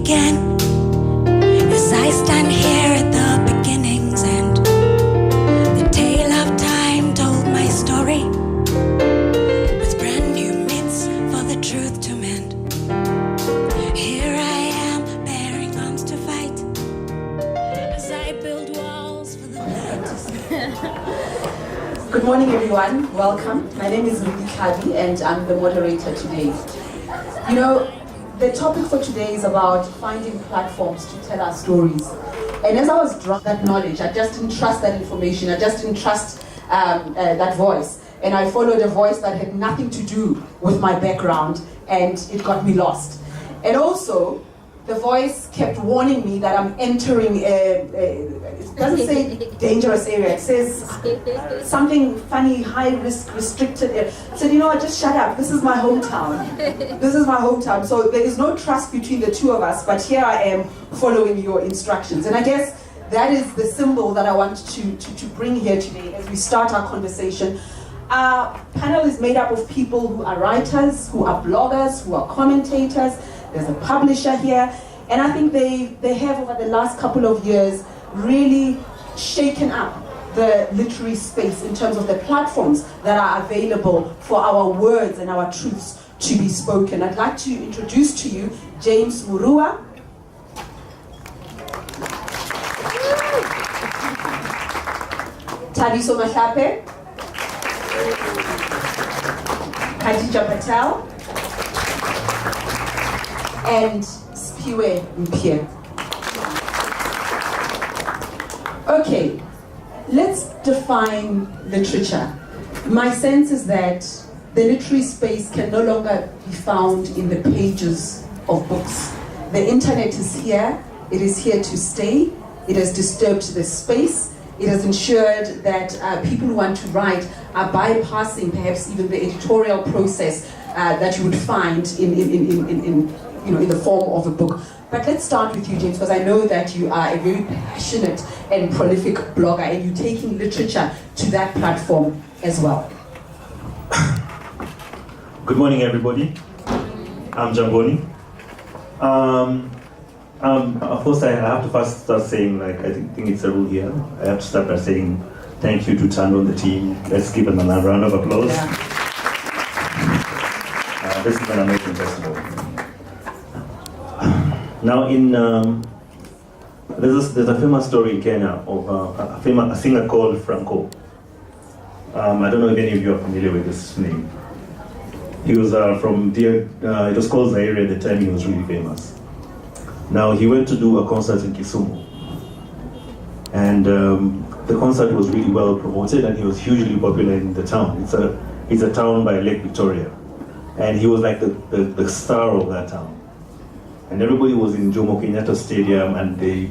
again as I stand here at the beginning's end. The tale of time told my story with brand new myths for the truth to mend. Here I am bearing arms to fight as I build walls for the light to see. Good morning, everyone. Welcome. My name is Lufu and I'm the moderator today. You know, the topic for today is about finding platforms to tell our stories. And as I was drawing that knowledge, I just didn't trust that information. I just didn't trust that voice. And I followed a voice that had nothing to do with my background, and it got me lost. And also, the voice kept warning me that I'm entering it doesn't say dangerous area, it says something funny, high risk, restricted area. I said, you know what, just shut up, this is my hometown. This is my hometown. So there is no trust between the two of us, but here I am following your instructions. And I guess that is the symbol that I want to bring here today as we start our conversation. Our panel is made up of people who are writers, who are bloggers, who are commentators. There's a publisher here, and I think they have over the last couple of years really shaken up the literary space in terms of the platforms that are available for our words and our truths to be spoken. I'd like to introduce to you James Murua, Thabiso Mahlape, Khadija Patel, and Spiwe Mpie. Okay, let's define literature. My sense is that the literary space can no longer be found in the pages of books. The internet is here, it is here to stay, it has disturbed the space, it has ensured that people who want to write are bypassing perhaps even the editorial process that you would find in the form of a book. But let's start with you, James, because I know that you are a very passionate and prolific blogger, and you're taking literature to that platform as well. Good morning, everybody. I'm Ngwane. Of course, I have to first start saying, like, I think it's a rule here. I have to start by saying thank you to Tarren on the team. Let's give them a round of applause. Yeah. This is an amazing festival. Now, there's a famous story in Kenya of a singer called Franco. I don't know if any of you are familiar with this name. He was it was called Zaire at the time. He was really famous. Now, he went to do a concert in Kisumu. And the concert was really well promoted, and he was hugely popular in the town. It's a town by Lake Victoria. And he was like the star of that town. And everybody was in Jomo Kenyatta Stadium, and they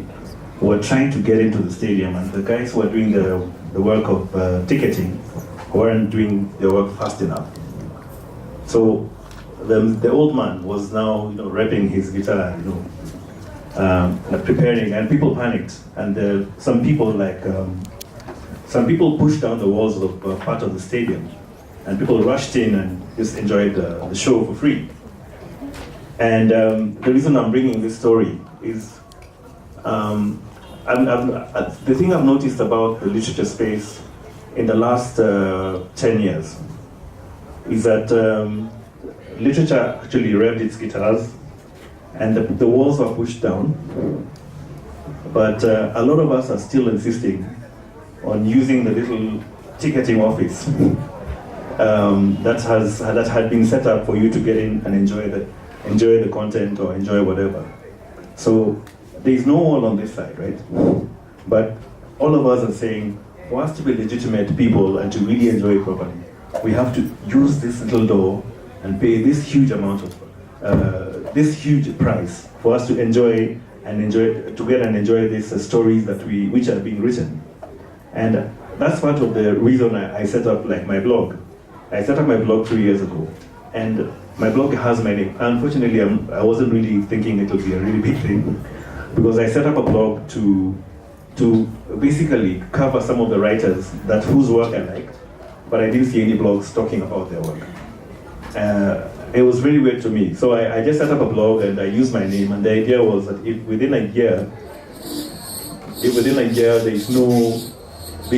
were trying to get into the stadium, and the guys who were doing the work of ticketing weren't doing their work fast enough. So the old man was now, repping his guitar, preparing, and people panicked. And some people pushed down the walls of part of the stadium, and people rushed in and just enjoyed the show for free. And the reason I'm bringing this story is the thing I've noticed about the literature space in the last 10 years is that literature actually revved its guitars, and the walls were pushed down. But a lot of us are still insisting on using the little ticketing office that had been set up for you to get in and enjoy the content or enjoy whatever. So there is no wall on this side, right? But all of us are saying, for us to be legitimate people and to really enjoy it properly, we have to use this little door and pay this huge amount of, this huge price for us to enjoy these stories which are being written. And that's part of the reason I set up my blog. I set up my blog 3 years ago, and my blog has my name. Unfortunately, I wasn't really thinking it would be a really big thing, because I set up a blog to basically cover some of the writers whose work I liked, but I didn't see any blogs talking about their work. it was really weird to me. So I just set up a blog and I used my name, and the idea was that if within a year there's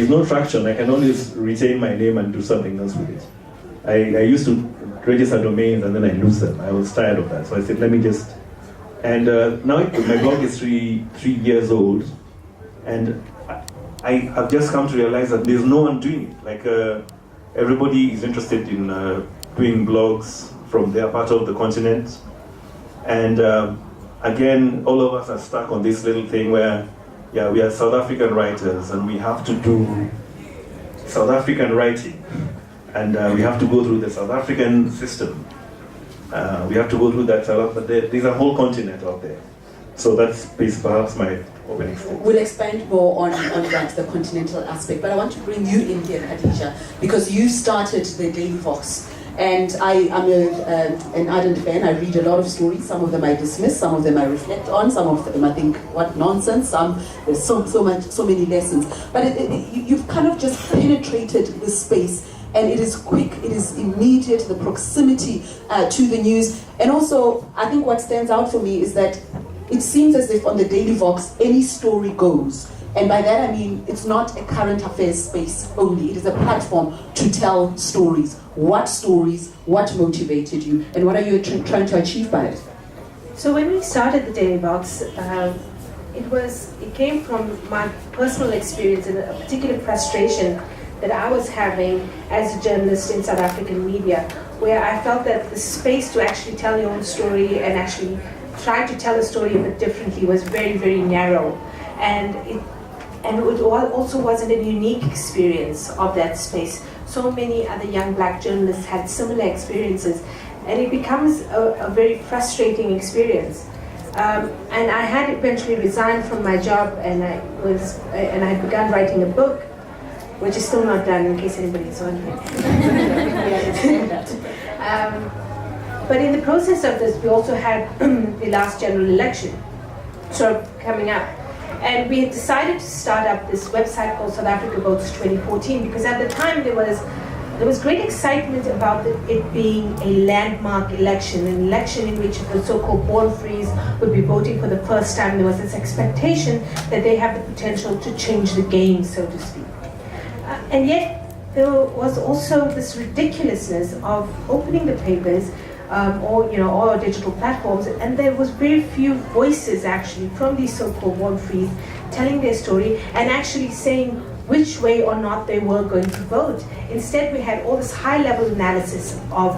no traction, I can always retain my name and do something else with it. I used to register domains and then I lose them. I was tired of that, so I said, let me just. And now my blog is three years old, and I've just come to realize that there's no one doing it. Like everybody is interested in doing blogs from their part of the continent, and again, all of us are stuck on this little thing where, yeah, we are South African writers and we have to do South African writing, and we have to go through the South African system. We have to go through that, but there's a whole continent out there. So that's perhaps my opening statement. We'll expand more on that, the continental aspect, but I want to bring you in here, Khadija, because you started the Daily Vox. And I am an ardent fan. I read a lot of stories. Some of them I dismiss, some of them I reflect on, some of them I think, what nonsense. There's so many lessons. But you've kind of just penetrated the space, and it is quick, it is immediate, the proximity to the news. And also, I think what stands out for me is that it seems as if on the Daily Vox, any story goes. And by that I mean, it's not a current affairs space only. It is a platform to tell stories. What stories, what motivated you, and what are you trying to achieve by it? So when we started the Daily Vox, it came from my personal experience and a particular frustration that I was having as a journalist in South African media, where I felt that the space to actually tell your own story and actually try to tell a story a bit differently was very, very narrow. And it also wasn't a unique experience of that space. So many other young black journalists had similar experiences, and it becomes a very frustrating experience. And I had eventually resigned from my job, and I had begun writing a book, which is still not done, in case anybody's wondering. But in the process of this, we also had the last general election sort of coming up. And we had decided to start up this website called South Africa Votes 2014, because at the time there was great excitement about it being a landmark election, an election in which the so-called born-frees would be voting for the first time. There was this expectation that they have the potential to change the game, so to speak. And yet there was also this ridiculousness of opening the papers or digital platforms, and there was very few voices actually from these so-called born-frees telling their story and actually saying which way or not they were going to vote. Instead, we had all this high-level analysis of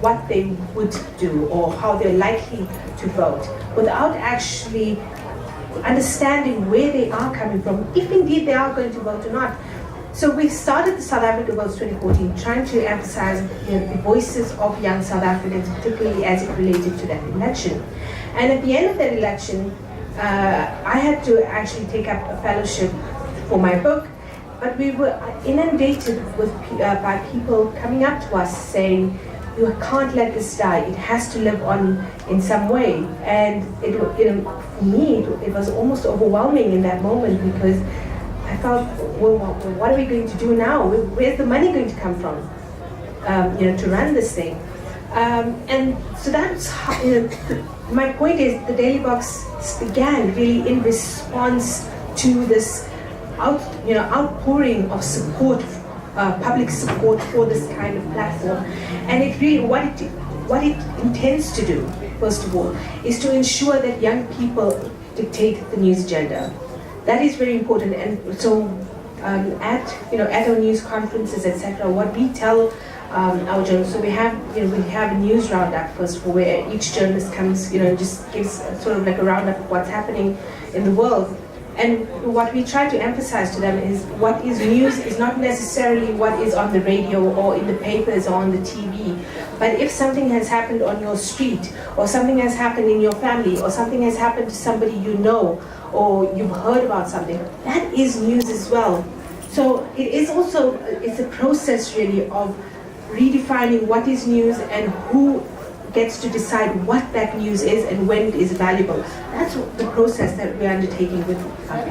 what they would do or how they're likely to vote, without actually understanding where they are coming from, if indeed they are going to vote or not. So we started the South Africa Votes 2014 trying to emphasize the voices of young South Africans, particularly as it related to that election. And at the end of that election, I had to actually take up a fellowship for my book, but we were inundated by people coming up to us saying, you can't let this die, it has to live on in some way. And for me, it was almost overwhelming in that moment, because I felt, well, what are we going to do now? Where's the money going to come from, to run this thing? And so that's how, my point is, the Daily Vox began really in response to this outpouring of support, public support for this kind of platform. And it really, what it intends to do, first of all, is to ensure that young people dictate the news agenda. That is very important. And so at our news conferences, etc., what we tell our journalists, so we have a news roundup first of all, where each journalist comes, just gives sort of like a roundup of what's happening in the world. And what we try to emphasize to them is what is news is not necessarily what is on the radio or in the papers or on the TV. But if something has happened on your street, or something has happened in your family, or something has happened to somebody you know, or you've heard about something, that is news as well. So it is also, it's a process really of redefining what is news and who gets to decide what that news is and when it is valuable. That's the process that we're undertaking with Part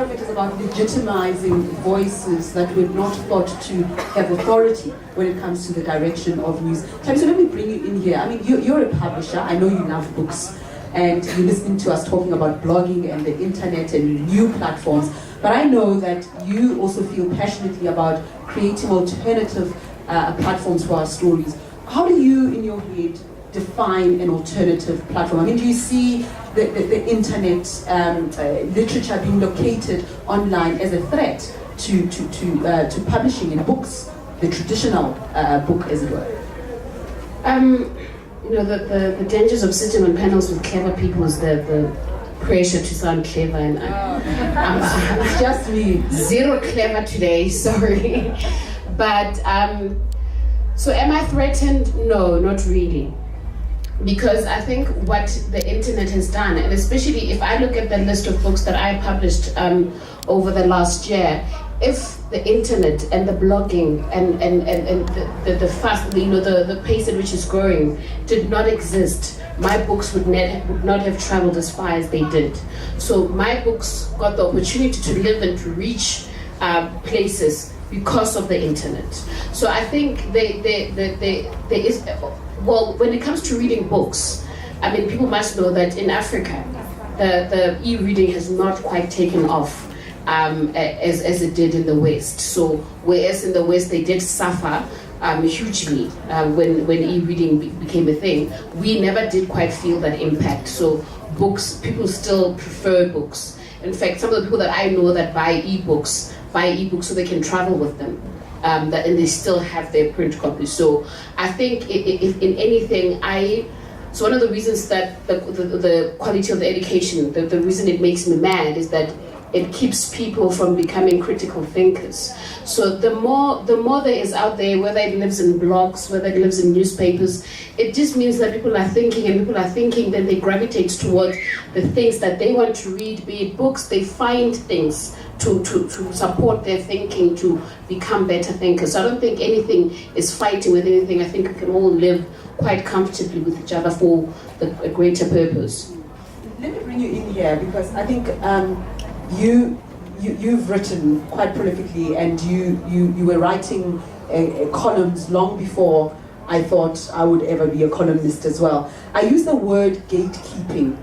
of it is about legitimizing voices that were not thought to have authority when it comes to the direction of news. So let me bring you in here. I mean, you're a publisher. I know you love books, and you're listening to us talking about blogging and the internet and new platforms. But I know that you also feel passionately about creating alternative platforms for our stories. How do you, in your head, define an alternative platform? I mean, do you see the internet literature being located online as a threat to publishing in books, the traditional book, as it were? The dangers of sitting on panels with clever people is the pressure to sound clever, and It's just me. Zero clever today, sorry. But so am I threatened? No, not really. Because I think what the internet has done, and especially if I look at the list of books that I published over the last year, if the internet and the blogging and the fast, the pace at which it's growing did not exist, my books would not have traveled as far as they did. So my books got the opportunity to live and to reach places because of the internet. So I think there is, well, when it comes to reading books, I mean, people must know that in Africa, the e-reading has not quite taken off as it did in the West. So whereas in the West they did suffer hugely when e-reading became a thing, we never did quite feel that impact. So books, people still prefer books. In fact, some of the people that I know that buy ebooks so they can travel with them, and they still have their print copies. So I think if in anything, so one of the reasons that the quality of the education, the reason it makes me mad is that it keeps people from becoming critical thinkers. So the more there is out there, whether it lives in blogs, whether it lives in newspapers, it just means that people are thinking, and people are thinking, then they gravitate toward the things that they want to read, be it books. They find things to support their thinking, to become better thinkers. So I don't think anything is fighting with anything. I think we can all live quite comfortably with each other for a greater purpose. Let me bring you in here, because I think you've written quite prolifically, and you were writing columns long before I thought I would ever be a columnist as well. I used the word gatekeeping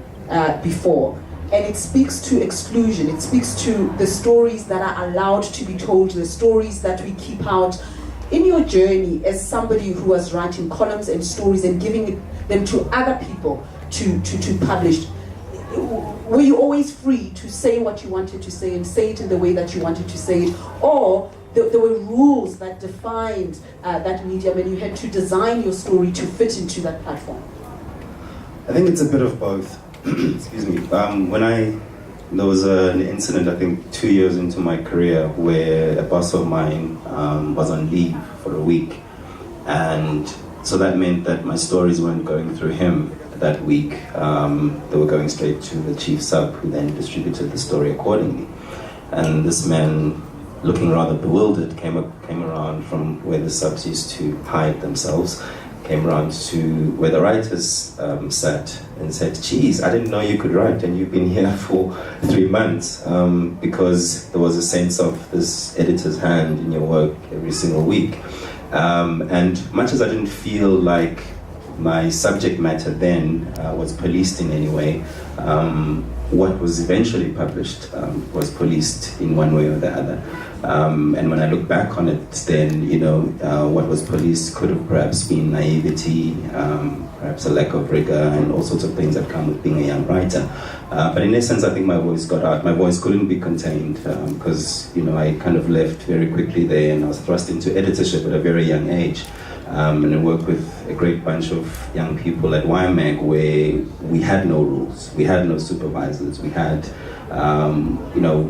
before, and it speaks to exclusion. It speaks to the stories that are allowed to be told, the stories that we keep out. In your journey as somebody who was writing columns and stories and giving them to other people to publish, were you always free to say what you wanted to say and say it in the way that you wanted to say it? Or there were rules that defined that medium, and you had to design your story to fit into that platform? I think it's a bit of both. Excuse me. There was an incident, I think 2 years into my career, where a boss of mine was on leave for a week. And so that meant that my stories weren't going through him that week. They were going straight to the chief sub, who then distributed the story accordingly. And this man, looking rather bewildered, came around from where the subs used to hide themselves, came around to where the writers sat and said, "Geez, I didn't know you could write, and you've been here for 3 months," because there was a sense of this editor's hand in your work every single week. And much as I didn't feel like my subject matter then was policed in any way, what was eventually published was policed in one way or the other. And when I look back on it, then, what was policed could have perhaps been naivety, perhaps a lack of rigor, and all sorts of things that come with being a young writer. But in essence, I think my voice got out. My voice couldn't be contained because, I kind of left very quickly there, and I was thrust into editorship at a very young age. And I worked with a great bunch of young people at YMAG, where we had no rules, we had no supervisors, we had,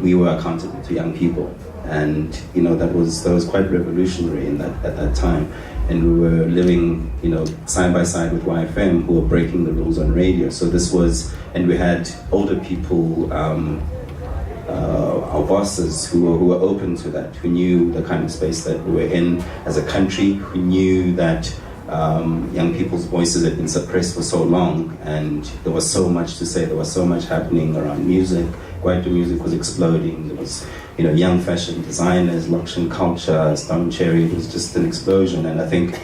we were accountable to young people. And that was quite revolutionary at that time. And we were living, side by side with YFM, who were breaking the rules on radio. So this was, and we had older people, our bosses who were open to that, who knew the kind of space that we were in as a country, who knew that young people's voices had been suppressed for so long, and there was so much to say, there was so much happening around music. Kwaito music was exploding. There was, young fashion designers, Lokshan culture, Stone Cherry. It was just an explosion, and I think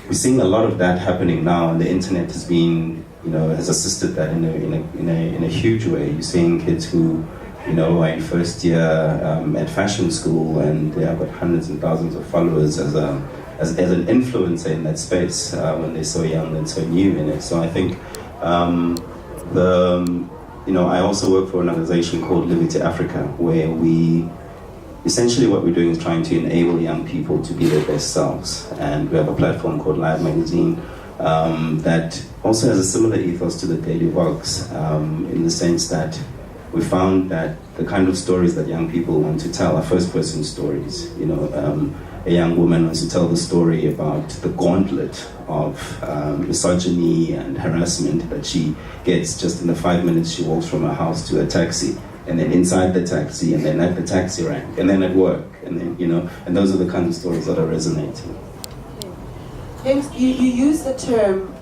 we're seeing a lot of that happening now, and the internet has been, has assisted that in a huge way. You're seeing kids who, are in first year at fashion school, and they have got hundreds and thousands of followers as an influencer in that space when they're so young and so new in it. So I think I also work for an organization called Liberty Africa, where essentially what we're doing is trying to enable young people to be their best selves. And we have a platform called Live Magazine that also has a similar ethos to the Daily Vox, in the sense that we found that the kind of stories that young people want to tell are first-person stories. A young woman wants to tell the story about the gauntlet of misogyny and harassment that she gets just in the 5 minutes she walks from her house to a taxi, and then inside the taxi, and then at the taxi rank, and then at work, and then, and those are the kinds of stories that are resonating. James, you use the term,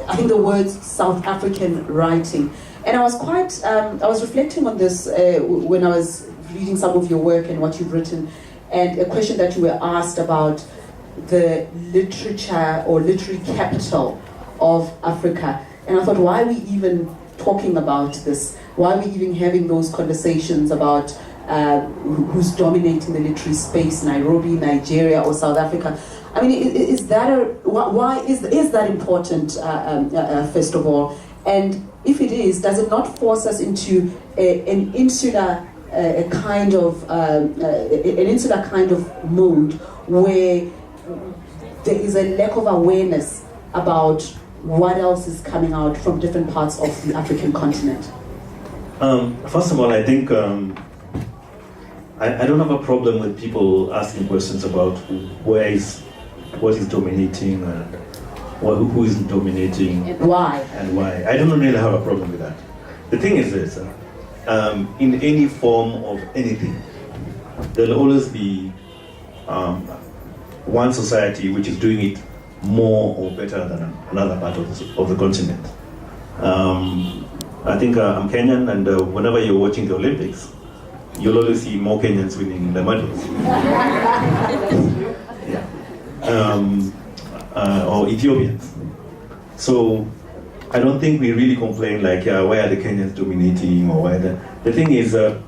I think the words South African writing, and I was reflecting on this when I was reading some of your work and what you've written, and a question that you were asked about the literature or literary capital of Africa. And I thought, why are we even talking about this? Why are we even having those conversations about who's dominating the literary space, Nairobi, Nigeria, or South Africa? I mean, is that why is that important, first of all? And if it is, does it not force us into an insular kind of mode where there is a lack of awareness about what else is coming out from different parts of the African continent? First of all, I think I don't have a problem with people asking questions about what is dominating and who is dominating And why? I don't really have a problem with that. The thing is this. In any form of anything, there'll always be one society which is doing it more or better than another part of the continent. I think I'm Kenyan, and whenever you're watching the Olympics, you'll always see more Kenyans winning the medals. Or Ethiopians. So I don't think we really complain like, why are the Kenyans dominating, or why the thing is, the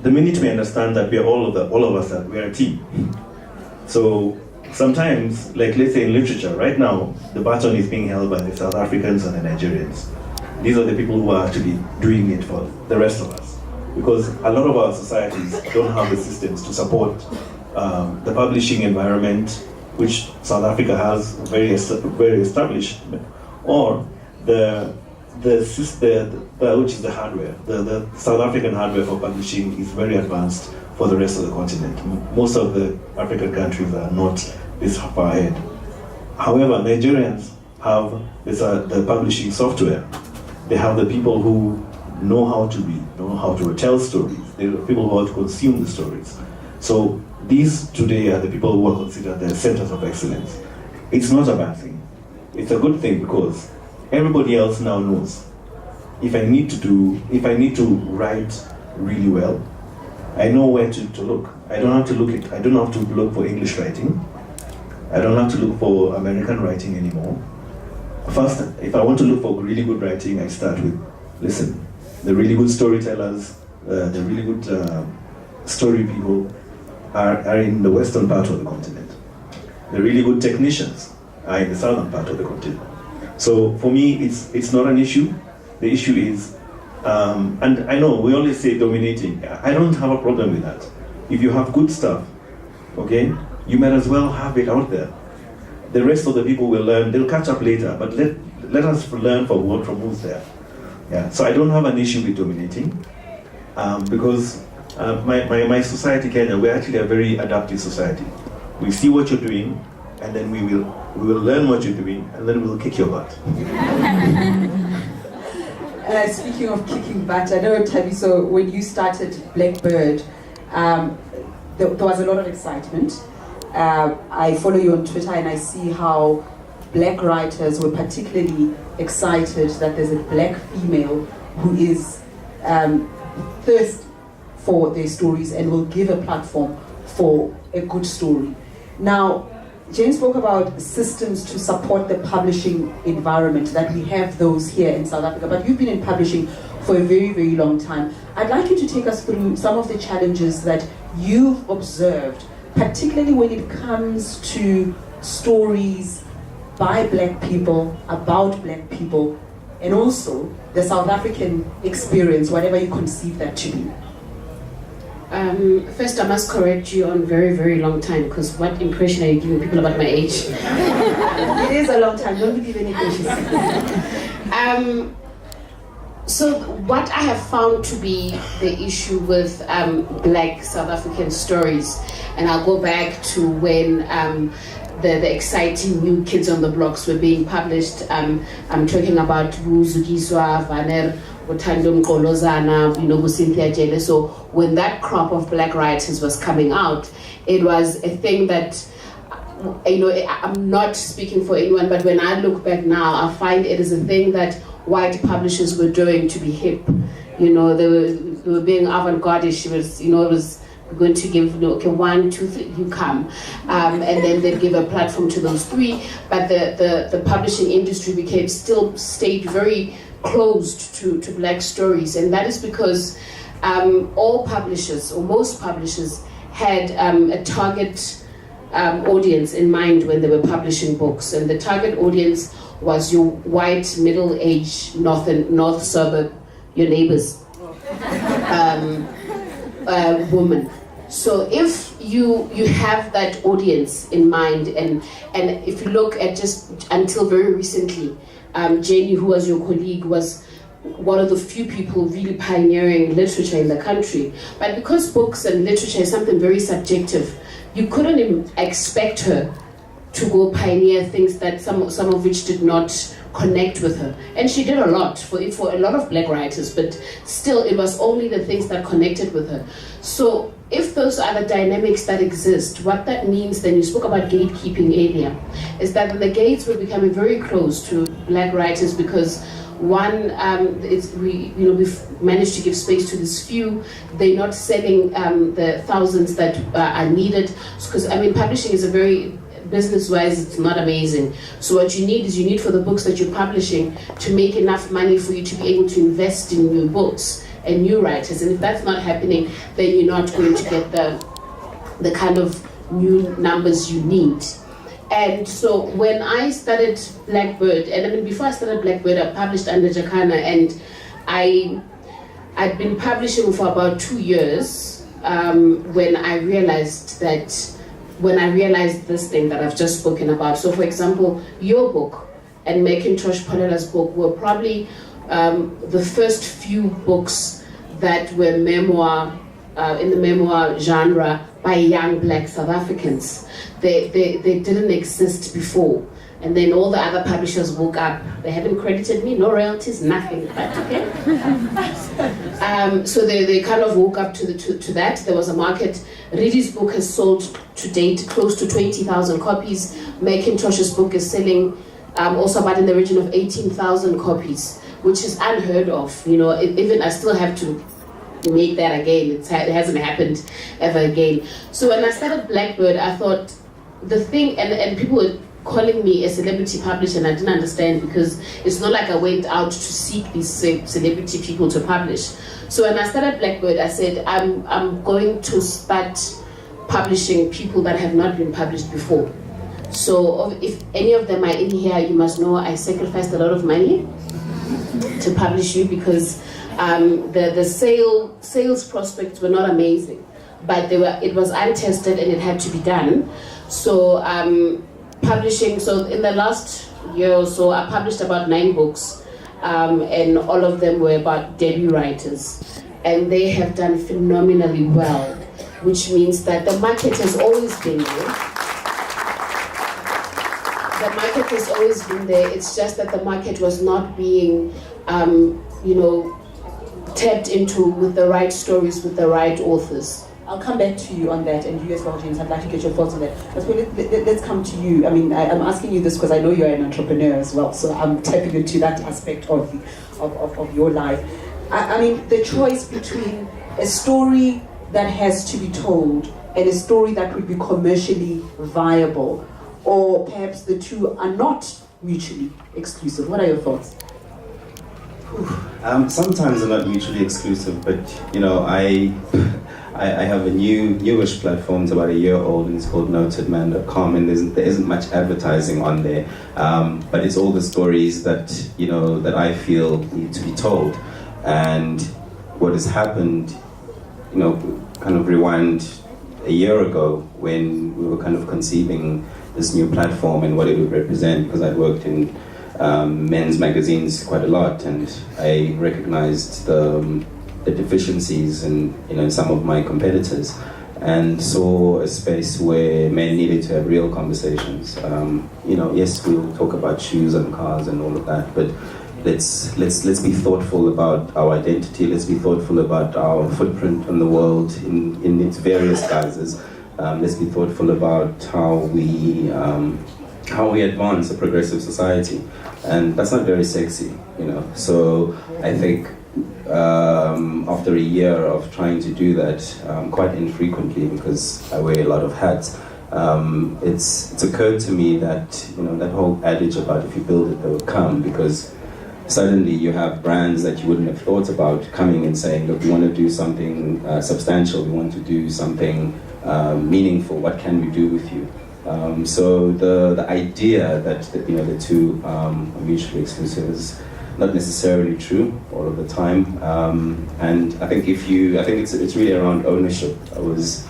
minute we understand that we are all of us, that we are a team. So sometimes, like let's say in literature, right now, the baton is being held by the South Africans and the Nigerians. These are the people who are actually doing it for the rest of us. Because a lot of our societies don't have the systems to support the publishing environment, which South Africa has very established, or which is the hardware. The South African hardware for publishing is very advanced for the rest of the continent. Most of the African countries are not this far ahead. However, Nigerians have the publishing software. They have the people who know how to tell stories. They're the people who are to consume the stories. So these today are the people who are considered the centers of excellence. It's not a bad thing. It's a good thing, because everybody else now knows if I need to write really well, I know where to look. I don't have to look for English writing. I don't have to look for American writing anymore. First, if I want to look for really good writing, I start with, listen, the really good storytellers, the really good story people are in the western part of the continent. The really good technicians are in the southern part of the continent. So for me, it's not an issue. The issue is, and I know we always say dominating. I don't have a problem with that. If you have good stuff, okay, you might as well have it out there. The rest of the people will learn, they'll catch up later, but let us learn from who's there. Yeah, so I don't have an issue with dominating, because my society, Kenya, we're actually a very adaptive society. We see what you're doing, and then we will learn what you're doing, and then we'll kick your butt. Speaking of kicking butt, I know, Tabiso, when you started Blackbird, there was a lot of excitement. I follow you on Twitter and I see how black writers were particularly excited that there's a black female who is thirsty for their stories and will give a platform for a good story. Now, Jane spoke about systems to support the publishing environment, that we have those here in South Africa, but you've been in publishing for a very, very long time. I'd like you to take us through some of the challenges that you've observed, particularly when it comes to stories by black people, about black people, and also the South African experience, whatever you conceive that to be. First, I must correct you on very, very long time, because what impression are you giving people about my age? It is a long time, don't believe anything she said. So what I have found to be the issue with black South African stories, and I'll go back to when the exciting new Kids on the Blocks were being published. I'm talking about Zukiswa, Vaner, Utando Mkolozana, Cynthia Jele. So when that crop of black writers was coming out, it was a thing that, I'm not speaking for anyone, but when I look back now, I find it is a thing that white publishers were doing to be hip. They were being avant-garde-ish. It was going to give, okay, 1, 2, 3, you come. And then they'd give a platform to those 3. But the publishing industry stayed very closed to black stories. And that is because all publishers, or most publishers, had a target audience in mind when they were publishing books. And the target audience was your white, middle-aged, north suburb, your neighbors, woman. So if you have that audience in mind, and if you look at just until very recently, Jenny, who was your colleague, was one of the few people really pioneering literature in the country. But because books and literature is something very subjective, you couldn't expect her to go pioneer things that some of which did not connect with her. And she did a lot for a lot of black writers, but still it was only the things that connected with her. So if those are the dynamics that exist, what that means, then you spoke about gatekeeping earlier, is that the gates were becoming very close to black writers because one, we've managed to give space to this few. They're not selling the thousands that are needed, because publishing is a very, business-wise, it's not amazing. So what you need for the books that you're publishing to make enough money for you to be able to invest in new books and new writers. And if that's not happening, then you're not going to get the kind of new numbers you need. And so when I started Blackbird, and before I started Blackbird, I published under Jacana, and I'd been publishing for about 2 years when I realized this thing that I've just spoken about. So for example, your book and Macintosh Palela's book were probably the first few books that were memoir, in the memoir genre, by young black South Africans. They didn't exist before. And then all the other publishers woke up. They haven't credited me, no royalties, nothing, but okay. So they kind of woke up to that. There was a market. Ridi's book has sold to date close to 20,000 copies. Macintosh's book is selling also about in the region of 18,000 copies, which is unheard of. Even I still have to make that again. It hasn't happened ever again. So when I started Blackbird, I thought the thing, and people were calling me a celebrity publisher, and I didn't understand, because it's not like I went out to seek these celebrity people to publish. So when I started Blackbird, I said, I'm going to start publishing people that have not been published before. So if any of them are in here, you must know I sacrificed a lot of money to publish you, because the sales prospects were not amazing, but it was untested and it had to be done. So publishing, so in the last year or so, I published about 9 books, and all of them were about debut writers, and they have done phenomenally well, which means that the market has always been there. The market has always been there. It's just that the market was not being, tapped into with the right stories, with the right authors. I'll come back to you on that, and you as well, James. I'd like to get your thoughts on that. But let's come to you. I mean, I'm asking you this because I know you're an entrepreneur as well, so I'm tapping into that aspect of your life. I mean, the choice between a story that has to be told and a story that would be commercially viable, or perhaps the two are not mutually exclusive. What are your thoughts? Sometimes they're not mutually exclusive, but you know, I have a newish platform. It's about a year old, and it's called notedman.com, and there isn't much advertising on there, but it's all the stories that that I feel need to be told. And what has happened, kind of rewind a year ago when we were kind of conceiving this new platform and what it would represent, because I'd worked in men's magazines quite a lot, and I recognized the deficiencies in some of my competitors, and saw a space where men needed to have real conversations. Yes, we'll talk about shoes and cars and all of that, but let's be thoughtful about our identity. Let's be thoughtful about our footprint on the world in its various guises. Let's be thoughtful about how we advance a progressive society, and that's not very sexy, So I think after a year of trying to do that, quite infrequently because I wear a lot of hats, it's occurred to me that that whole adage about if you build it, they will come, because suddenly you have brands that you wouldn't have thought about coming and saying, look, we want to do something substantial, we want to do something meaningful, what can we do with you? So the idea that the two are mutually exclusive is not necessarily true all of the time, and I think it's really around ownership. I was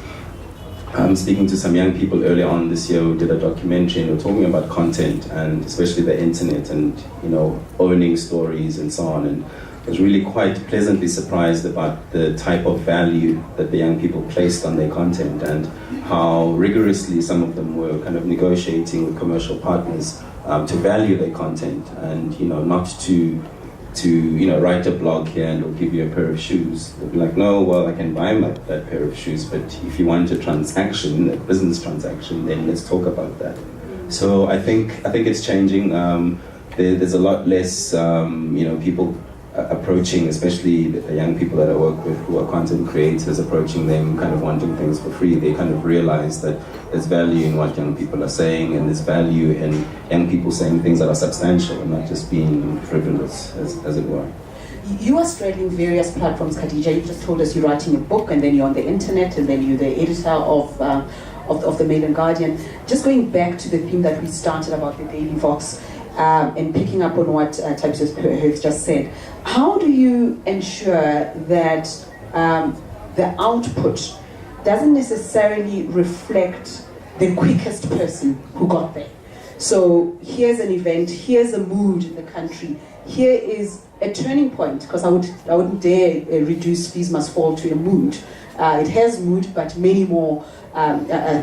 speaking to some young people earlier on this year who did a documentary, and they were talking about content, and especially the internet, and owning stories and so on, and I was really quite pleasantly surprised about the type of value that the young people placed on their content, and how rigorously some of them were kind of negotiating with commercial partners to value their content, and not to write a blog here and it'll give you a pair of shoes. They'll be like, no, well, I can buy that pair of shoes, but if you want a transaction, a business transaction, then let's talk about that. So I think it's changing. There's a lot less people approaching, especially the young people that I work with who are content creators, approaching them kind of wanting things for free. They kind of realize that there's value in what young people are saying, and there's value in young people saying things that are substantial and not just being frivolous, as it were. You are straddling various platforms, Khadija. You just told us you're writing a book, and then you're on the internet, and then you're the editor of the Mail and Guardian. Just going back to the theme that we started about the Daily Vox, and picking up on what Tabitha has just said, how do you ensure that the output doesn't necessarily reflect the quickest person who got there? So here's an event, here's a mood in the country, here is a turning point, because I wouldn't dare reduce Fees Must Fall to a mood. It has mood, but many more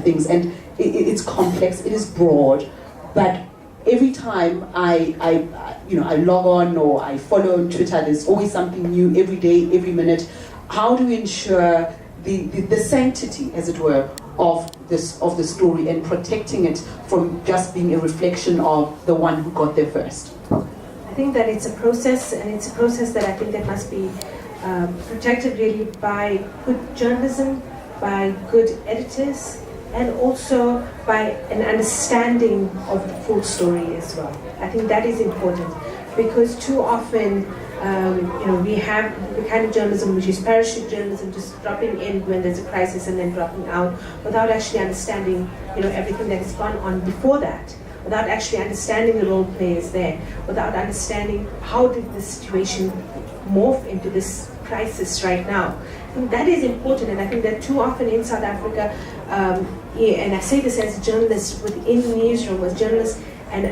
things, and it's complex, it is broad, but every time I log on or I follow on Twitter, there's always something new every day, every minute. How do we ensure the sanctity, as it were, of the story, and protecting it from just being a reflection of the one who got there first? I think that it's a process, and it's a process that I think that must be protected really by good journalism, by good editors, and also by an understanding of the full story as well. I think that is important, because too often we have the kind of journalism which is parachute journalism, just dropping in when there's a crisis and then dropping out without actually understanding everything that has gone on before that, without actually understanding the role players there, without understanding how did the situation morph into this crisis right now. I think that is important, and I think that too often in South Africa, and I say this as a journalist within the newsroom, as journalists, and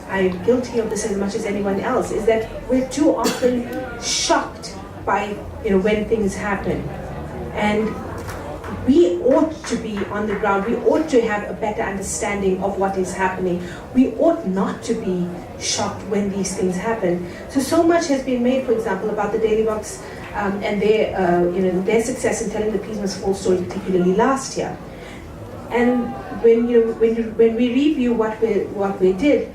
I'm guilty of this as much as anyone else, is that we're too often shocked by when things happen, and we ought to be on the ground. We ought to have a better understanding of what is happening. We ought not to be shocked when these things happen. So much has been made, for example, about the Daily Vox and their success in telling the Peas Must Fall story, particularly last year. And when we review what we did,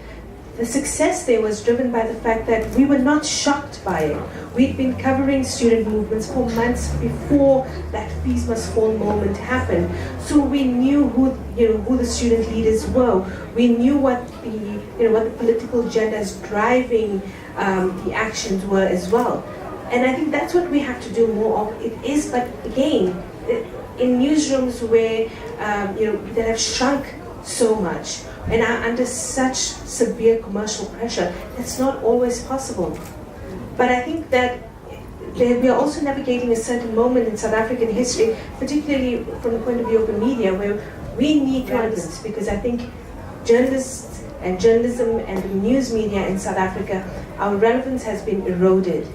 the success there was driven by the fact that we were not shocked by it. We'd been covering student movements for months before that Peas Must Fall moment happened. So we knew who the student leaders were. We knew what the political agendas driving the actions were as well. And I think that's what we have to do more of. It is, but again, in newsrooms where that have shrunk so much and are under such severe commercial pressure, it's not always possible. But I think that we are also navigating a certain moment in South African history, particularly from the point of view of the media, where we need to understand, because I think journalists and journalism and the news media in South Africa, our relevance has been eroded.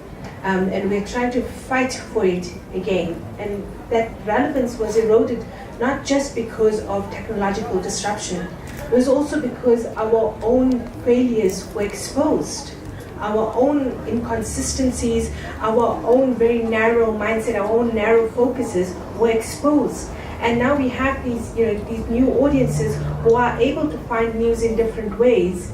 And we're trying to fight for it again. And that relevance was eroded not just because of technological disruption, it was also because our own failures were exposed. Our own inconsistencies, our own very narrow mindset, our own narrow focuses were exposed. And now we have these new audiences who are able to find news in different ways.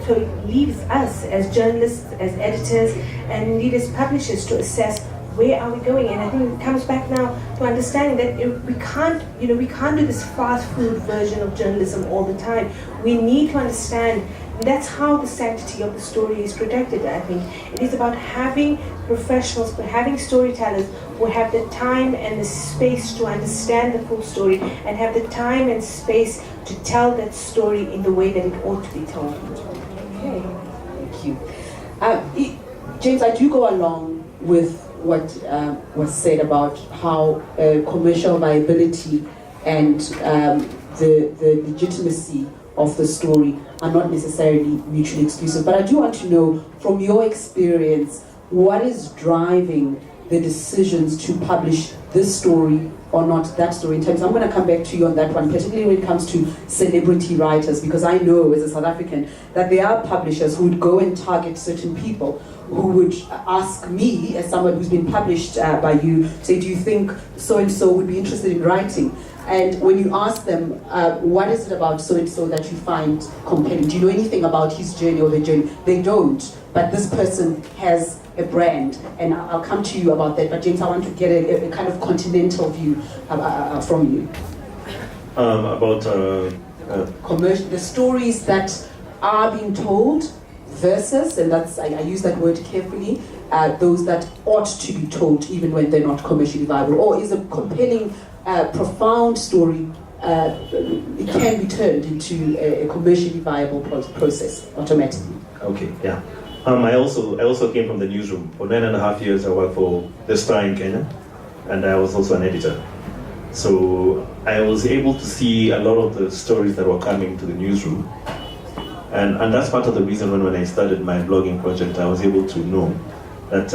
So it leaves us as journalists, as editors, and indeed as publishers to assess where are we going. And I think it comes back now to understanding that we can't do this fast food version of journalism all the time. We need to understand, and that's how the sanctity of the story is protected, I think. It is about having professionals, but having storytellers who have the time and the space to understand the full story and have the time and space to tell that story in the way that it ought to be told. Okay, thank you. James, I do go along with what was said about how commercial viability and the legitimacy of the story are not necessarily mutually exclusive. But I do want to know, from your experience, what is driving the decisions to publish this story or not that story? In terms, I'm going to come back to you on that one, particularly when it comes to celebrity writers, because I know as a South African that there are publishers who would go and target certain people who would ask me, as someone who's been published by you, say, do you think so-and-so would be interested in writing? And when you ask them, what is it about so-and-so that you find compelling? Do you know anything about his journey or their journey? They don't, but this person has a brand, and I'll come to you about that. But James, I want to get a kind of continental view from you. About the stories that are being told versus, and that's I use that word carefully, those that ought to be told even when they're not commercially viable, or is a compelling, profound story. It can be turned into a commercially viable process automatically. Okay, yeah. I also came from the newsroom. For 9.5 years, I worked for The Star in Kenya, and I was also an editor. So I was able to see a lot of the stories that were coming to the newsroom, and that's part of the reason when I started my blogging project, I was able to know that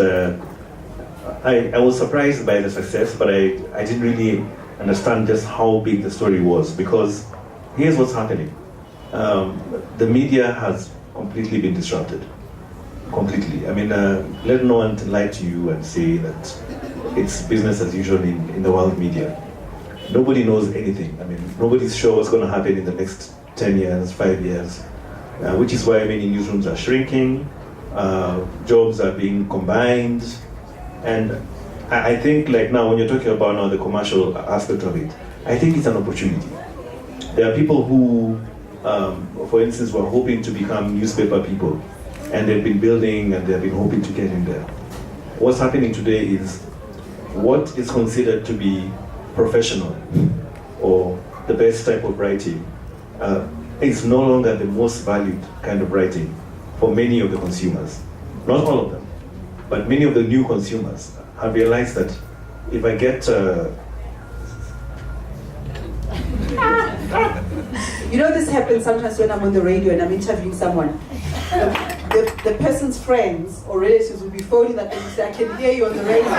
I was surprised by the success, but I didn't really understand just how big the story was, because here's what's happening. The media has completely been disrupted. Completely. I mean, let no one lie to you and say that it's business as usual in the world media. Nobody knows anything. I mean, nobody's sure what's going to happen in the next 10 years, 5 years, which is why many newsrooms are shrinking, jobs are being combined, and I think like now when you're talking about now the commercial aspect of it, I think it's an opportunity. There are people who, for instance, were hoping to become newspaper people, and they've been building and they've been hoping to get in there. What's happening today is what is considered to be professional or the best type of writing is no longer the most valued kind of writing for many of the consumers. Not all of them, but many of the new consumers have realized that if I get You know, this happens sometimes when I'm on the radio and I'm interviewing someone. The person's friends or relatives will be phoning that and say, I can hear you on the radio.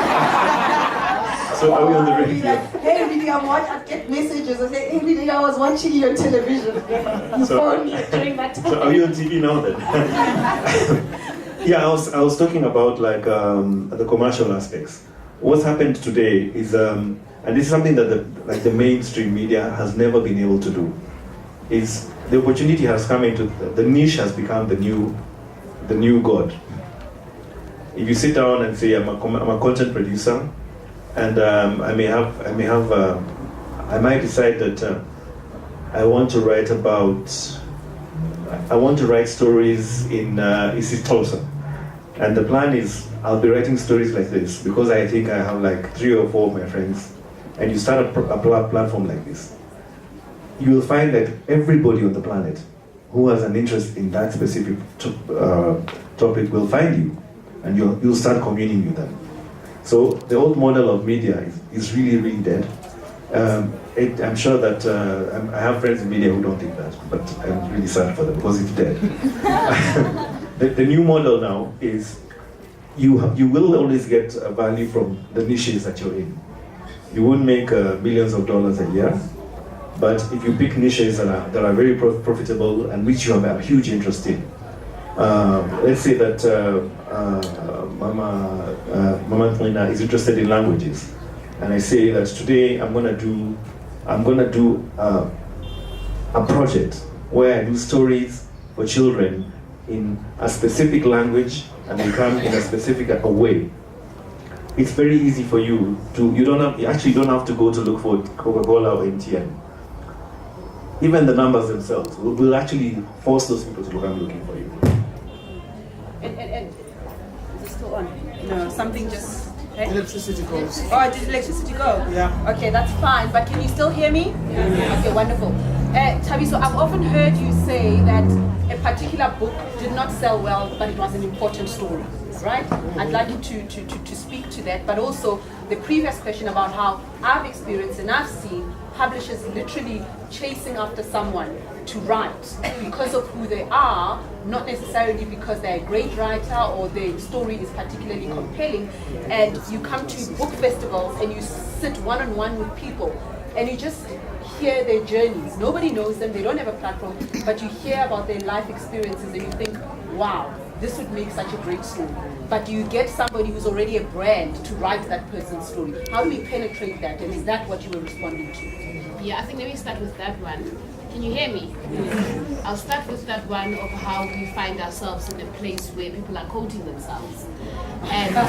So are we on the radio? Like, hey, really, I get messages. I say, hey, really, I was watching you on television. You phoned me during that time. So are you on TV now then? Yeah, I was talking about like the commercial aspects. What's happened today is, and this is something that the mainstream media has never been able to do, is the opportunity has come into, the niche has become the new god. If you sit down and say, I'm a content producer, and I might decide that I want to write stories in East Tulsa. And the plan is, I'll be writing stories like this because I think I have like 3 or 4 of my friends. And you start a platform like this, you will find that everybody on the planet who has an interest in that specific topic will find you, and you'll start communing with them. So the old model of media is really, really dead. I'm sure that I have friends in media who don't think that, but I'm really sad for them because it's dead. The new model now is you will always get value from the niches that you're in. You won't make millions of dollars a year, but if you pick niches that are very profitable and which you have a huge interest in, let's say that Mama Ntlina is interested in languages, and I say that today I'm gonna do a project where I do stories for children in a specific language, and they come in a specific way. It's very easy for you to, you don't have to go to look for Coca-Cola or MTN. Even the numbers themselves will actually force those people to come looking for you. And is it still on? No, something just... Okay. Electricity goes. Oh, did electricity go? Yeah. Okay, that's fine. But can you still hear me? Yeah. Okay, wonderful. Tabiso, I've often heard you say that a particular book did not sell well, but it was an important story, right? I'd like you to speak to that, but also the previous question about how I've experienced and I've seen publishers literally chasing after someone to write because of who they are, not necessarily because they're a great writer or their story is particularly compelling. And you come to book festivals and you sit one-on-one with people and you just hear their journeys. Nobody knows them, they don't have a platform, but you hear about their life experiences and you think, wow, this would make such a great story. But you get somebody who's already a brand to write that person's story. How do we penetrate that? And is that what you were responding to? Yeah, I think let me start with that one. Can you hear me? Yes. I'll start with that one of how we find ourselves in a place where people are quoting themselves. And I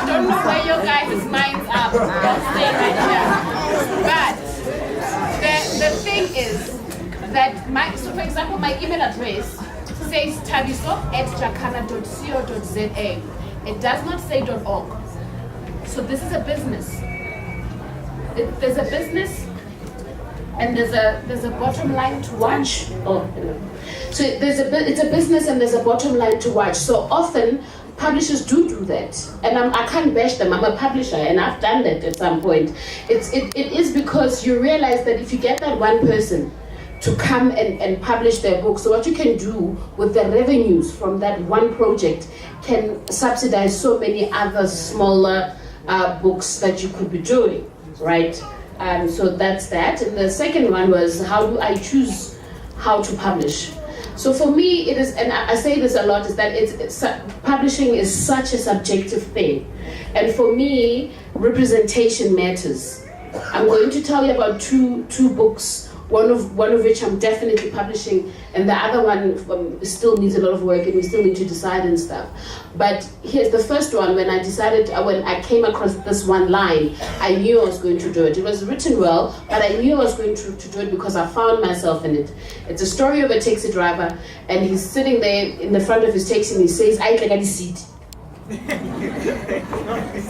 don't know where your guys' minds are. Don't stay right here. But the thing is that so for example, my email address says tabiso@jakana.co.za. It does not say .org. So this is a business. There's a business, and there's a bottom line to watch. So it's a business and there's a bottom line to watch. So often publishers do that, and I can't bash them. I'm a publisher and I've done that at some point. It is because you realize that if you get that one person to come and publish their book, so what you can do with the revenues from that one project can subsidize so many other smaller books that you could be doing, right? So that's that. And the second one was, how do I choose how to publish? So for me, it is, and I say this a lot, is that it's publishing is such a subjective thing. And for me, representation matters. I'm going to tell you about two books, one of which I'm definitely publishing, and the other one still needs a lot of work and we still need to decide and stuff. But here's the first one. When I came across this one line, I knew I was going to do it. It was written well, but I knew I was going to do it because I found myself in it. It's a story of a taxi driver, and he's sitting there in the front of his taxi and he says, "I can the seat."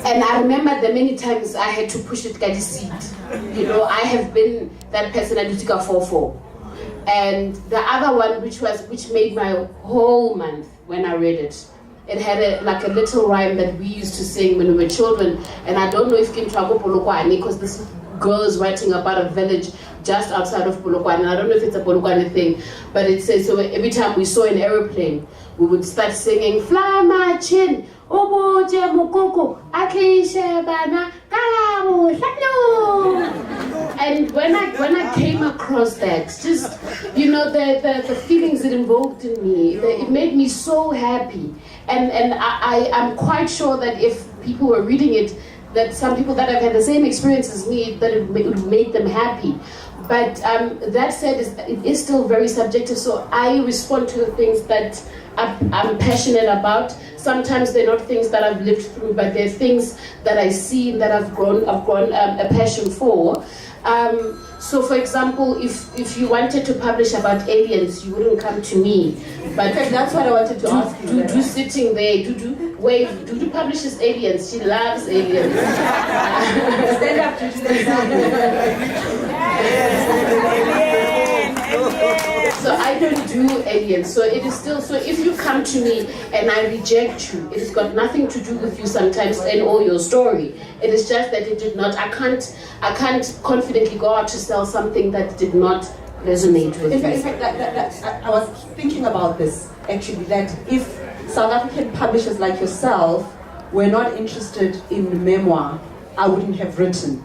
And I remember the many times I had to push it the seat. You know, I have been that person at Utica 4-4. And the other one, which made my whole month when I read it. It had a little rhyme that we used to sing when we were children. And I don't know if Kim Trago Polokwane, because this girl is writing about a village just outside of Polokwane. And I don't know if it's a Polokwane thing, but it says, so every time we saw an aeroplane, we would start singing, "Fly my chin, oboje mukoko, akishe bana, kalamu, shano." And when I came across that, just the feelings it invoked in me, it made me so happy. And I'm quite sure that if people were reading it, that some people that have had the same experience as me, that it would make them happy. But that said, it is still very subjective. So I respond to the things that I'm passionate about. Sometimes they're not things that I've lived through, but they're things that I see and that I've grown a passion for. So, for example, if you wanted to publish about aliens, you wouldn't come to me. But that's what I wanted to ask you. Do sitting there, Dudu publishes aliens. She loves aliens. Stand up, Dudu. So I don't do aliens. So it is still, so if you come to me and I reject you, it has got nothing to do with you sometimes and or your story. It is just that it did not, I can't confidently go out to sell something that did not resonate with you. In fact, I was thinking about this actually, that if South African publishers like yourself were not interested in memoir, I wouldn't have written.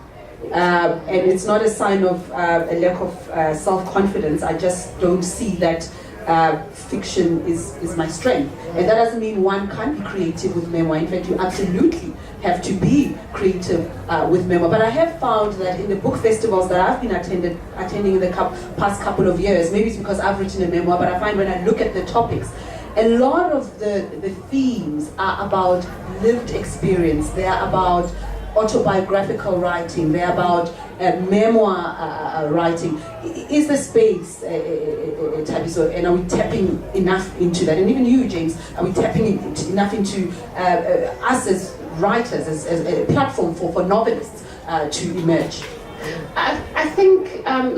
And it's not a sign of a lack of self-confidence. I just don't see that fiction is my strength. And that doesn't mean one can't be creative with memoir. In fact, you absolutely have to be creative with memoir. But I have found that in the book festivals that I've been attending in the past couple of years, maybe it's because I've written a memoir, but I find when I look at the topics, a lot of the themes are about lived experience. They are about autobiographical writing, they're about memoir writing. Is the space, Thabiso, and are we tapping enough into that? And even you, James, are we tapping enough into us as writers, as a platform for novelists to emerge? I think,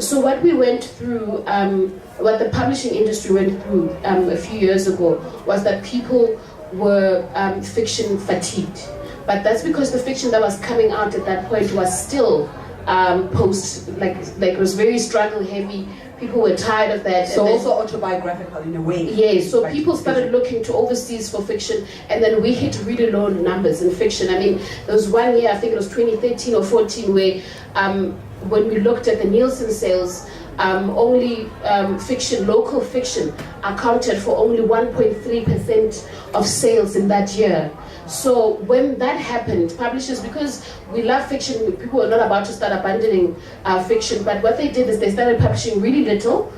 so what we went through, what the publishing industry went through a few years ago was that people were fiction fatigued. But that's because the fiction that was coming out at that point was still like it was very struggle heavy. People were tired of that. So also autobiographical in a way. Yes, so people started looking to overseas for fiction, and then we hit really low numbers in fiction. I mean, there was one year, I think it was 2013 or 14, where when we looked at the Nielsen sales, only fiction, local fiction, accounted for only 1.3% of sales in that year. So when that happened, publishers, because we love fiction, people were not about to start abandoning fiction, but what they did is they started publishing really little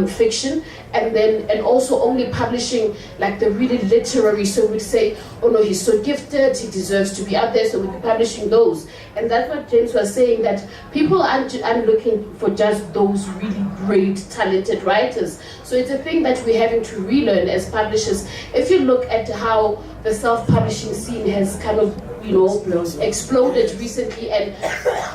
fiction, and also only publishing like the really literary. So we'd say, oh no, he's so gifted, he deserves to be out there, so we'd be publishing those. And that's what James was saying, that people aren't looking for just those really great, talented writers. So it's a thing that we're having to relearn as publishers. If you look at how the self-publishing scene has kind of, exploded recently, and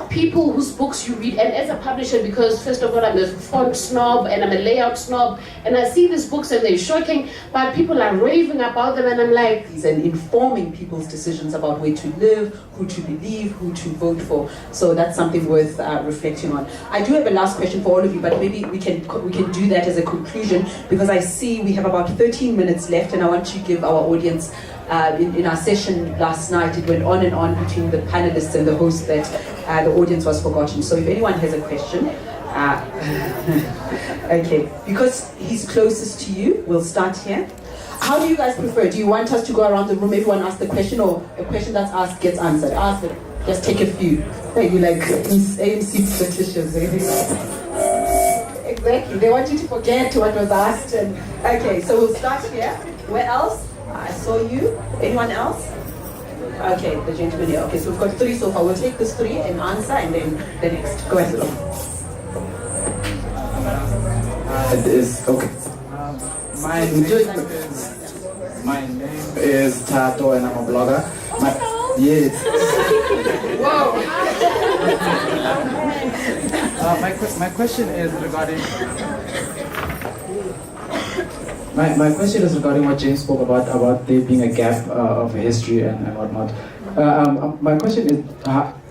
people whose books you read, and as a publisher, because first of all I'm a font snob and I'm a layout snob, and I see these books and they're shocking, but people are raving about them, and I'm like, and informing people's decisions about where to live, who to believe, who to vote for. So that's something worth reflecting on. I do have a last question for all of you, but maybe we can do that as a conclusion, because I see we have about 13 minutes left, and I want to give our audience, in our session last night, it went on and on between the panelists and the host that the audience was forgotten. So if anyone has a question, okay, because he's closest to you, we'll start here. How do you guys prefer? Do you want us to go around the room, everyone ask the question, or a question that's asked gets answered? Ask it. Just take a few. You like AMC petitions. Exactly. They want you to forget what was asked. And okay, so we'll start here. Where else? I saw you. Anyone else? Okay, the gentleman here. Okay, so we've got 3 so far. We'll take this 3 and answer, and then the next. Go ahead. It is okay. My name is Tato, and I'm a blogger. Yes. Wow. My question is regarding. My question is regarding what James spoke about there being a gap of history and whatnot. My question is,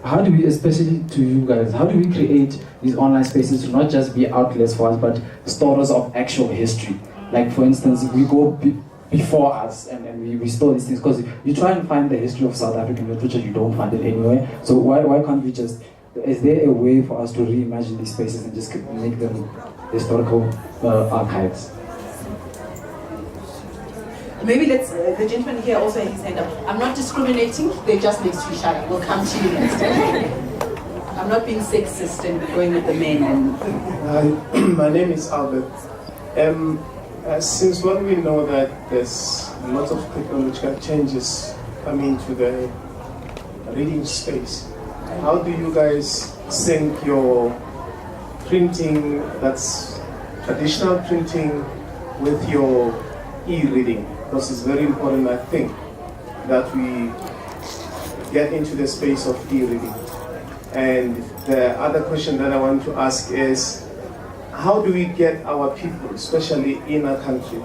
how do we, especially to you guys, how do we create these online spaces to not just be outlets for us, but stories of actual history? Like, for instance, we go before us and we store these things, because you try and find the history of South African literature, you don't find it anywhere. So why can't we just is there a way for us to reimagine these spaces and just make them historical archives? Maybe let's, the gentleman here also has his hand up. I'm not discriminating, they're just next to each other. We'll come to you next. I'm not being sexist and going with the men. My name is Albert. Since when we know that there's lots of technological changes coming to the reading space, how do you guys sync your printing, that's traditional printing, with your e-reading? Because it's very important, I think, that we get into the space of e-reading. And the other question that I want to ask is, how do we get our people, especially in our country,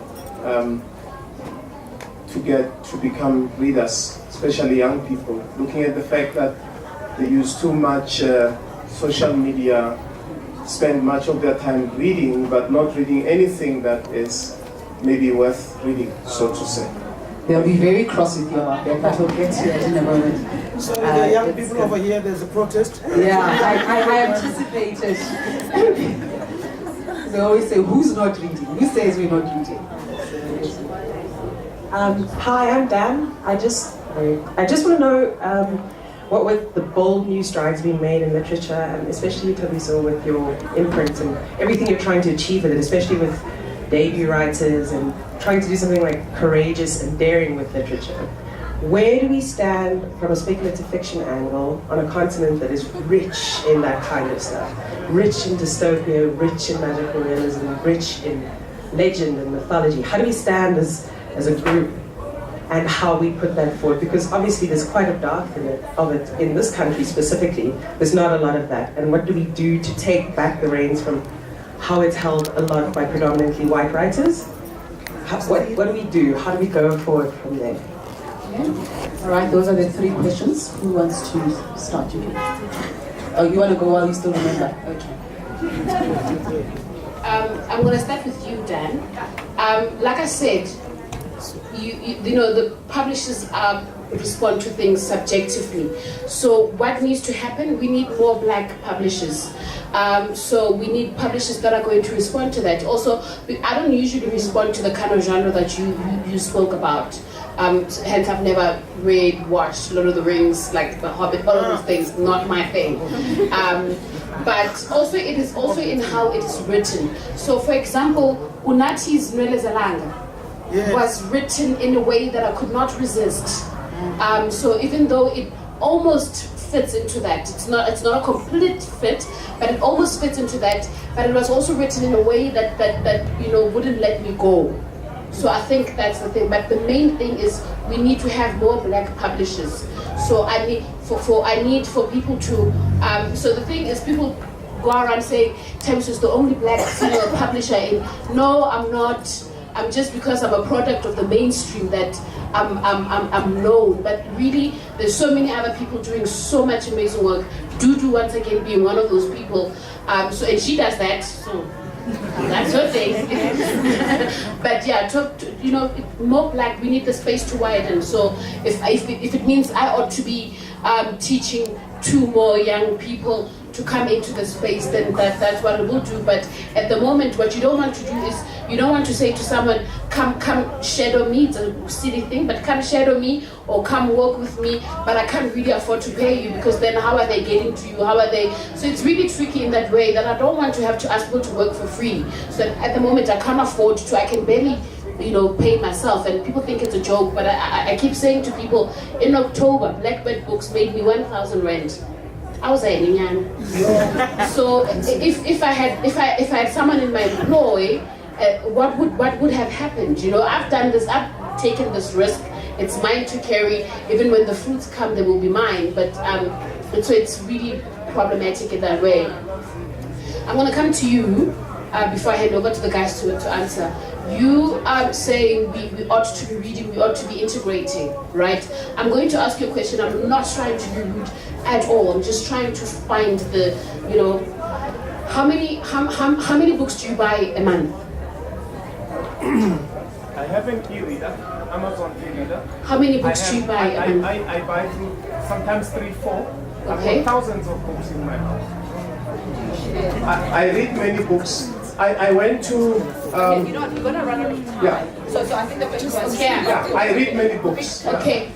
to become readers, especially young people, looking at the fact that they use too much social media, spend much of their time reading, but not reading anything that is maybe worth reading, so to say. They'll be very cross with you, but we'll get to it in a moment. So the young people over here, there's a protest. Yeah, I anticipated. They always say, who's not reading? Who says we're not reading? Hi, I'm Dan. I just want to know what were the bold new strides being made in literature, and especially Thabiso with your imprint and everything you're trying to achieve with it, especially with debut writers and trying to do something like courageous and daring with literature. Where do we stand from a speculative fiction angle on a continent that is rich in that kind of stuff? Rich in dystopia, rich in magical realism, rich in legend and mythology. How do we stand as a group, and how we put that forward? Because obviously there's quite a dark of it in this country specifically. There's not a lot of that. And what do we do to take back the reins from how it's held a lot by predominantly white writers? What do we do? How do we go forward from there? All right, those are the three questions. Who wants to start? Oh, you want to go while you still remember? Okay. I'm going to start with you, Dan. Like I said, you know, the publishers respond to things subjectively. So what needs to happen? We need more black publishers. So we need publishers that are going to respond to that. Also, I don't usually respond to the kind of genre that you spoke about. Hence, I've never read, watched Lord of the Rings, like The Hobbit, all of those things, not my thing. But also, it is also in how it is written. So, for example, Unati's Nwele Zalanga was written in a way that I could not resist. So even though it almost fits into that, it's not a complete fit, but it almost fits into that. But it was also written in a way that you know, wouldn't let me go. So I think that's the thing. But the main thing is we need to have more black publishers. So I need for people to. So the thing is, people go around saying Thabiso is the only black female publisher in. No, I'm not. I'm just, because I'm a product of the mainstream that I'm known. But really, there's so many other people doing so much amazing work. Dudu, once again, being one of those people. And she does that. So that's her thing. But yeah, you know, more black. We need the space to widen. So if it means I ought to be teaching 2 more young people to come into the space, then that's what it will do. But at the moment, what you don't want to do is, you don't want to say to someone, come shadow me. It's a silly thing, but come shadow me or come work with me, but I can't really afford to pay you, because then how are they getting to you? How are they? So it's really tricky in that way, that I don't want to have to ask people to work for free. So that at the moment I can't afford to, I can barely, you know, pay myself, and people think it's a joke, but I keep saying to people, in October, Blackbird Books made me 1,000 rand. I was a So if I had someone in my employ, what would have happened? You know, I've done this, I've taken this risk. It's mine to carry. Even when the fruits come, they will be mine. But so it's really problematic in that way. I'm going to come to you before I hand over to the guys to answer. You are saying we ought to be reading, we ought to be integrating, right? I'm going to ask you a question. I'm not trying to be rude at all. I'm just trying to find the, you know, how many books do you buy a month? I have an e-reader, Amazon e-reader. How many books do you buy a month? I buy through sometimes 3, 4. I've got thousands of books in my house. I read many books. I went to. You know what? We're gonna run out of time. Yeah. So I think that we're just Yeah, I read many books. Okay.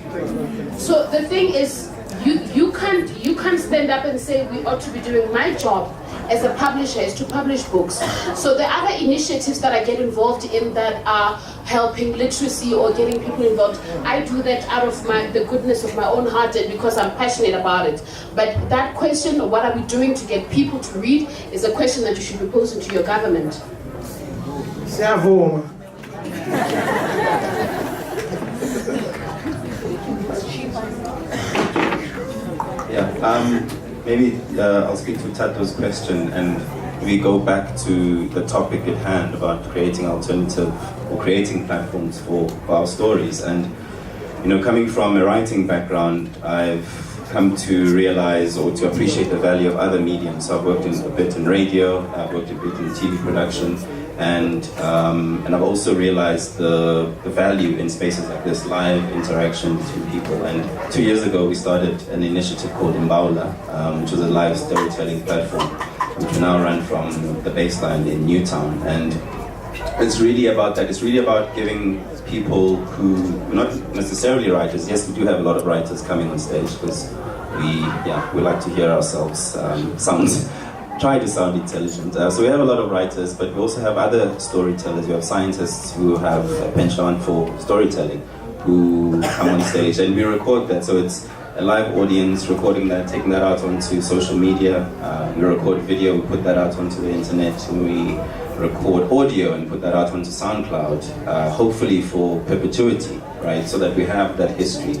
So the thing is, you can't stand up and say we ought to be doing. My job as a publisher is to publish books. So the other initiatives that I get involved in that are helping literacy or getting people involved, I do that out of the goodness of my own heart and because I'm passionate about it. But that question, what are we doing to get people to read, is a question that you should be posing to your government. Siyavuma. Yeah, maybe I'll speak to Tato's question and we go back to the topic at hand about creating alternative or creating platforms for our stories. And, you know, coming from a writing background, I've come to realize or to appreciate the value of other mediums. So I've worked a bit in radio, I've worked a bit in TV production, and I've also realized the value in spaces like this, live interaction between people. And 2 years ago, we started an initiative called Nobuhle, which was a live storytelling platform, which we now run from the baseline in Newtown. And it's really about that. It's really about giving people who are not necessarily writers. Yes, we do have a lot of writers coming on stage because we like to hear ourselves try to sound intelligent. So we have a lot of writers, but we also have other storytellers. We have scientists who have a penchant for storytelling, who come on stage, and we record that. So it's a live audience, recording that, taking that out onto social media. We record video, we put that out onto the internet, and we record audio and put that out onto SoundCloud, hopefully for perpetuity, right? So that we have that history.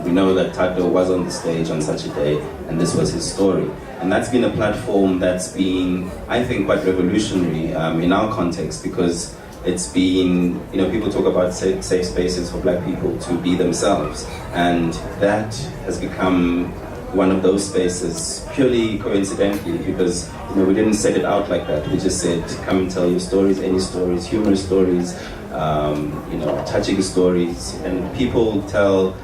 We know that Tato was on the stage on such a day, and this was his story. And that's been a platform that's been, I think, quite revolutionary in our context, because it's been, you know, people talk about safe spaces for Black people to be themselves, and that has become one of those spaces purely coincidentally, because, you know, we didn't set it out like that. We just said, come and tell your stories, any stories, humorous stories, you know, touching stories, and people tell,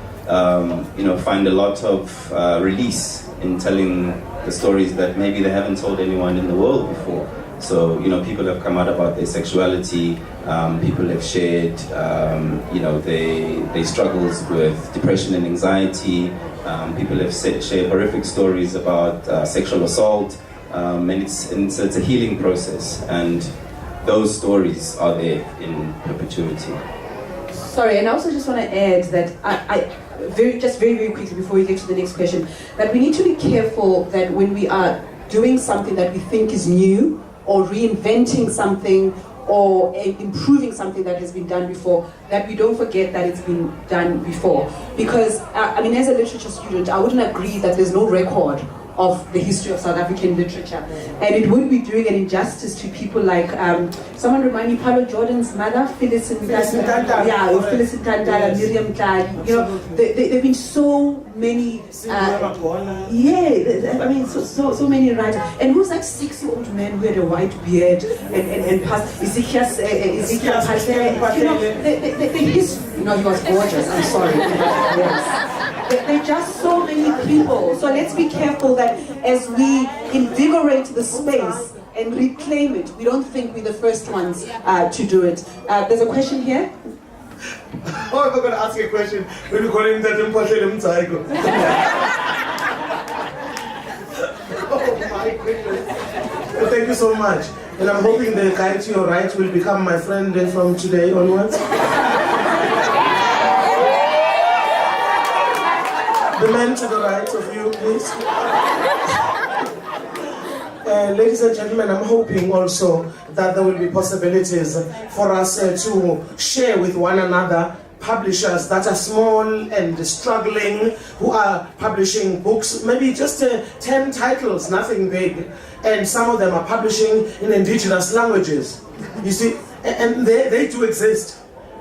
you know, find a lot of release in telling the stories that maybe they haven't told anyone in the world before. So, you know, people have come out about their sexuality, people have shared, you know, their struggles with depression and anxiety, people have shared horrific stories about sexual assault, and it's a healing process, and those stories are there in perpetuity. Sorry, and I also just want to add that very quickly before we get to the next question, that we need to be careful that when we are doing something that we think is new, or reinventing something, or improving something that has been done before, that we don't forget that it's been done before. Because, I mean, as a literature student, I wouldn't agree that there's no record of the history of South African literature. And it would be doing an injustice to people like, someone remind me, Paulo Jordan's mother, Phyllis Ntantala. Yeah, or Phyllis Ntantala, Miriam Tlali. You know, there have been so many, I mean, so many writers. And who's that 6-year-old man who had a white beard and passed, Ezekiel Patel, you know, the history, no, he was gorgeous, I'm sorry. Yes. There are just so many people. So let's be careful that as we invigorate the space and reclaim it, we don't think we're the first ones to do it. There's a question here. Oh, I'm going to ask you a question. Will you call him that Oh my goodness. Well, thank you so much. And I'm hoping the guy to your right will become my friend from today onwards. The man to the right of you, please. Ladies and gentlemen, I'm hoping also that there will be possibilities for us to share with one another publishers that are small and struggling, who are publishing books, maybe just 10 titles, nothing big, and some of them are publishing in indigenous languages. You see, and they do exist.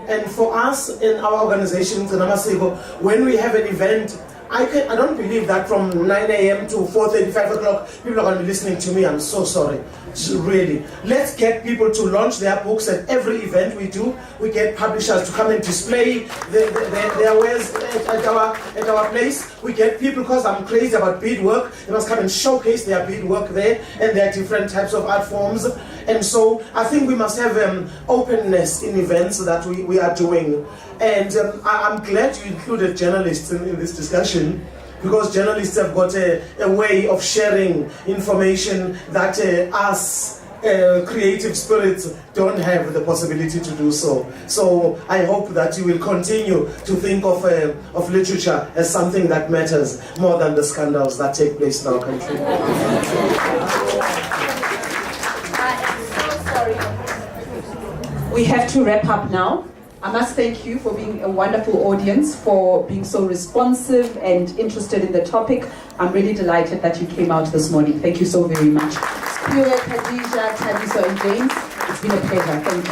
And for us in our organization, when we have an event I don't believe that from 9 a.m. to 4:30, 5 o'clock, people are going to be listening to me. I'm so sorry. Really. Let's get people to launch their books at every event we do. We get publishers to come and display their wares at our place. We get people, because I'm crazy about beadwork, they must come and showcase their beadwork there and their different types of art forms. And so I think we must have openness in events that we are doing. And I'm glad you included journalists in this discussion, because journalists have got a way of sharing information that us creative spirits don't have the possibility to do so. So I hope that you will continue to think of literature as something that matters more than the scandals that take place in our country. We have to wrap up now. I must thank you for being a wonderful audience, for being so responsive and interested in the topic. I'm really delighted that you came out this morning. Thank you so very much. Spirit, Khadija, Tabiso, and James, it's been a pleasure. Thank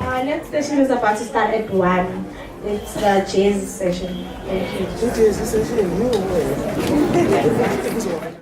you. Our next session is about to start at 1. It's the jazz session. Thank you.